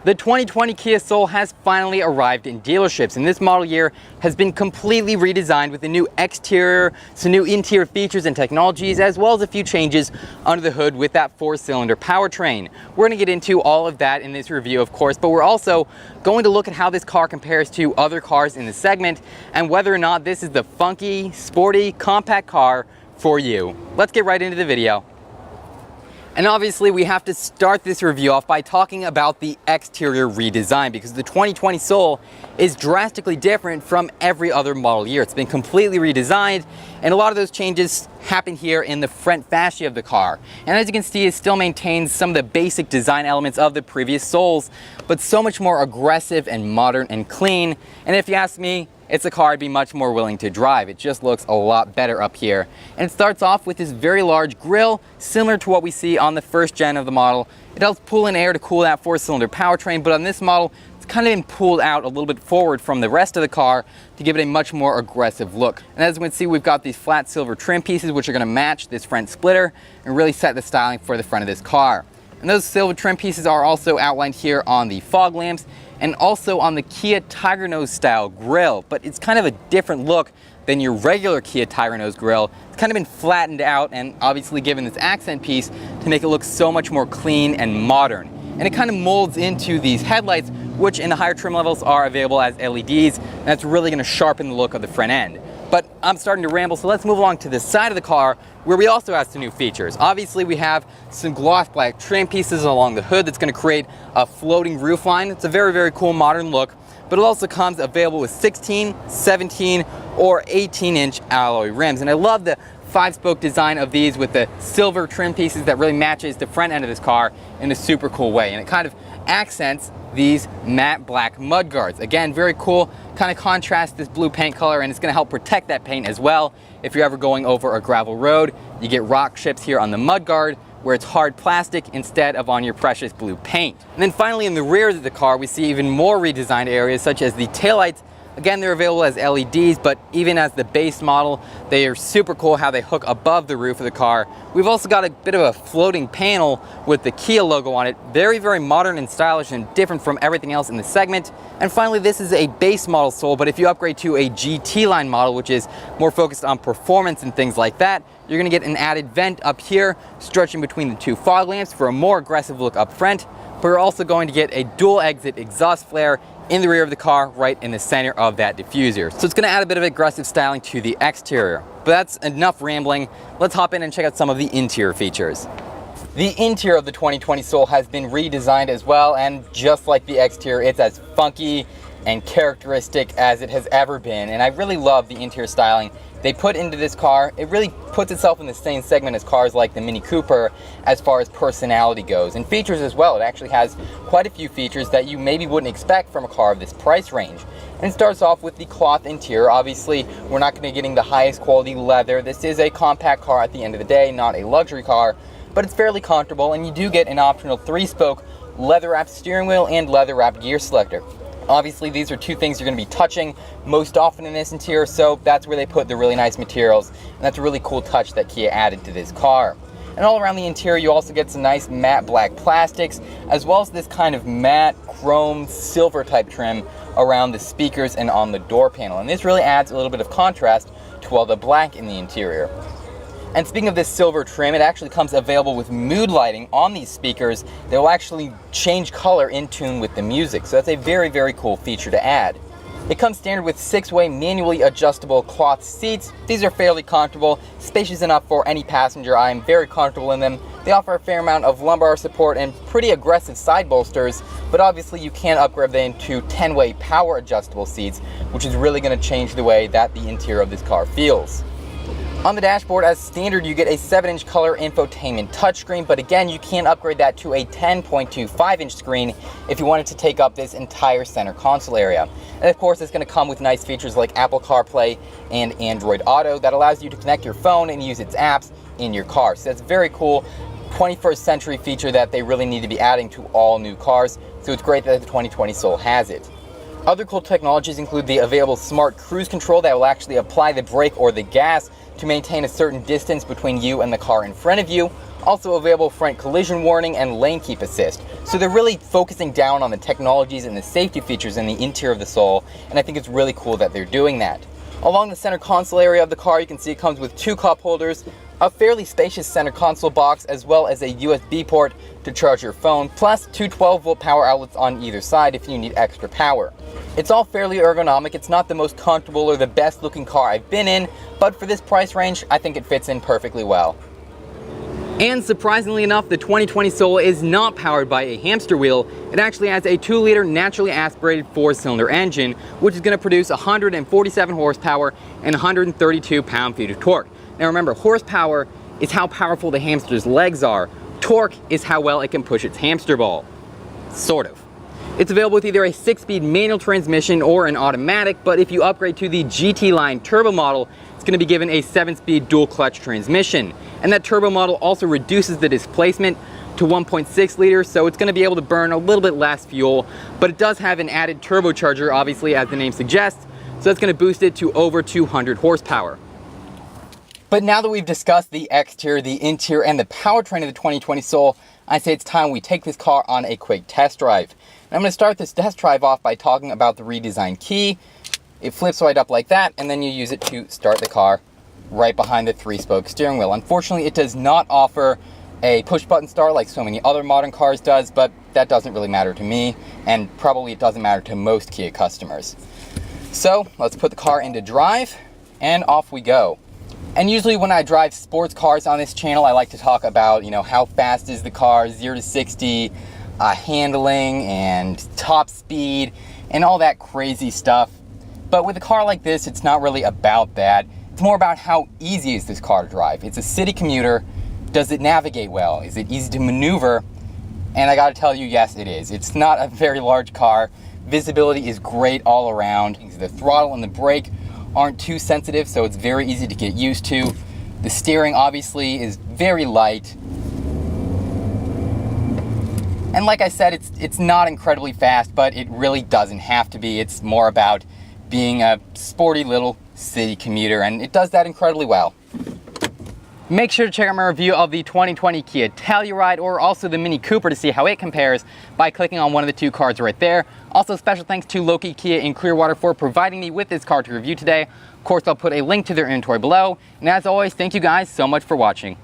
The 2020 Kia Soul has finally arrived in dealerships, and this model year has been completely redesigned with a new exterior, some new interior features and technologies, as well as a few changes under the hood with that 4-cylinder powertrain. We're going to get into all of that in this review, of course, but we're also going to look at how this car compares to other cars in the segment and whether or not this is the funky, sporty, compact car for you. Let's get right into the video. And obviously we have to start this review off by talking about the exterior redesign, because the 2020 Soul is drastically different from every other model year. It's been completely redesigned, and a lot of those changes happen here in the front fascia of the car. And as you can see, it still maintains some of the basic design elements of the previous Souls, but so much more aggressive and modern and clean. And if you ask me, it's a car I'd be much more willing to drive. It just looks a lot better up here. And it starts off with this very large grille, similar to what we see on the first gen of the model. It helps pull in air to cool that 4-cylinder powertrain, but on this model, it's kind of been pulled out a little bit forward from the rest of the car to give it a much more aggressive look. And as you can see, we've got these flat silver trim pieces, which are gonna match this front splitter and really set the styling for the front of this car. And those silver trim pieces are also outlined here on the fog lamps and also on the Kia Tiger Nose style grille, but it's kind of a different look than your regular Kia Tiger Nose grille. It's kind of been flattened out and obviously given this accent piece to make it look so much more clean and modern. And it kind of molds into these headlights, which in the higher trim levels are available as LEDs, and that's really gonna sharpen the look of the front end. But I'm starting to ramble, so let's move along to the side of the car where we also have some new features. Obviously we have some gloss black trim pieces along the hood that's going to create a floating roof line. It's a very, very cool modern look, but it also comes available with 16, 17, or 18-inch alloy rims. And I love the 5-spoke design of these with the silver trim pieces that really matches the front end of this car in a super cool way. And it kind of accents these matte black mudguards. Again, very cool, kind of contrasts this blue paint color, and it's gonna help protect that paint as well. If you're ever going over a gravel road, you get rock chips here on the mudguard where it's hard plastic instead of on your precious blue paint. And then finally in the rear of the car, we see even more redesigned areas such as the taillights. Again, they're available as LEDs, but even as the base model, they are super cool how they hook above the roof of the car. We've also got a bit of a floating panel with the Kia logo on it. Very, very modern and stylish and different from everything else in the segment. And finally, this is a base model Soul, but if you upgrade to a GT line model, which is more focused on performance and things like that, you're gonna get an added vent up here, stretching between the two fog lamps for a more aggressive look up front. But we're also going to get a dual exit exhaust flare in the rear of the car, right in the center of that diffuser. So it's gonna add a bit of aggressive styling to the exterior. But that's enough rambling. Let's hop in and check out some of the interior features. The interior of the 2020 Soul has been redesigned as well, and just like the exterior, it's as funky and characteristic as it has ever been. And I really love the interior styling they put into this car. It really puts itself in the same segment as cars like the Mini Cooper as far as personality goes, and features as well. It actually has quite a few features that you maybe wouldn't expect from a car of this price range. And it starts off with the cloth interior. Obviously, we're not going to be getting the highest quality leather. This is a compact car at the end of the day, not a luxury car, but it's fairly comfortable, and you do get an optional 3-spoke leather-wrapped steering wheel and leather-wrapped gear selector. Obviously, these are two things you're going to be touching most often in this interior, so that's where they put the really nice materials, and that's a really cool touch that Kia added to this car. And all around the interior, you also get some nice matte black plastics, as well as this kind of matte chrome silver type trim around the speakers and on the door panel. And this really adds a little bit of contrast to all the black in the interior. And speaking of this silver trim, it actually comes available with mood lighting on these speakers that will actually change color in tune with the music. So that's a very, very cool feature to add. It comes standard with 6-way manually adjustable cloth seats. These are fairly comfortable, spacious enough for any passenger. I am very comfortable in them. They offer a fair amount of lumbar support and pretty aggressive side bolsters, but obviously you can upgrade them to 10-way power adjustable seats, which is really going to change the way that the interior of this car feels. On the dashboard, as standard, you get a 7-inch color infotainment touchscreen, but again, you can upgrade that to a 10.25-inch screen if you wanted to take up this entire center console area. And of course, it's going to come with nice features like Apple CarPlay and Android Auto that allows you to connect your phone and use its apps in your car. So that's a very cool 21st century feature that they really need to be adding to all new cars. So it's great that the 2020 Soul has it. Other cool technologies include the available smart cruise control that will actually apply the brake or the gas to maintain a certain distance between you and the car in front of you. Also available front collision warning and lane keep assist. So they're really focusing down on the technologies and the safety features in the interior of the Soul, and I think it's really cool that they're doing that. Along the center console area of the car, you can see it comes with 2 cup holders, a fairly spacious center console box, as well as a USB port to charge your phone, plus 2 12-volt power outlets on either side if you need extra power. It's all fairly ergonomic. It's not the most comfortable or the best looking car I've been in, but for this price range, I think it fits in perfectly well. And surprisingly enough, the 2020 Soul is not powered by a hamster wheel. It actually has a 2-liter naturally aspirated 4-cylinder engine, which is going to produce 147 horsepower and 132 pound-feet of torque. Now remember, horsepower is how powerful the hamster's legs are. Torque is how well it can push its hamster ball. Sort of. It's available with either a 6-speed manual transmission or an automatic, but if you upgrade to the GT line turbo model, it's going to be given a 7-speed dual clutch transmission. And that turbo model also reduces the displacement to 1.6 liters, so it's going to be able to burn a little bit less fuel, but it does have an added turbocharger, obviously, as the name suggests, so that's going to boost it to over 200 horsepower. But now that we've discussed the exterior, the interior, and the powertrain of the 2020 Soul, I say it's time we take this car on a quick test drive. And I'm going to start this test drive off by talking about the redesigned key. It flips right up like that, and then you use it to start the car right behind the 3-spoke steering wheel. Unfortunately, it does not offer a push-button start like so many other modern cars does, but that doesn't really matter to me, and probably it doesn't matter to most Kia customers. So let's put the car into drive, and off we go. And usually when I drive sports cars on this channel, I like to talk about, how fast is the car, 0 to 60, handling, and top speed, and all that crazy stuff. But with a car like this, it's not really about that. It's more about how easy is this car to drive. It's a city commuter. Does it navigate well? Is it easy to maneuver? And I gotta tell you, yes, it is. It's not a very large car. Visibility is great all around. The throttle and the brake aren't too sensitive, so it's very easy to get used to. The steering obviously is very light. And like I said, it's not incredibly fast, but it really doesn't have to be. It's more about being a sporty little city commuter, and it does that incredibly well. Make sure to check out my review of the 2020 Kia Telluride or also the Mini Cooper to see how it compares by clicking on one of the 2 cards right there. Also, special thanks to Loki Kia in Clearwater for providing me with this car to review today. Of course, I'll put a link to their inventory below. And as always, thank you guys so much for watching.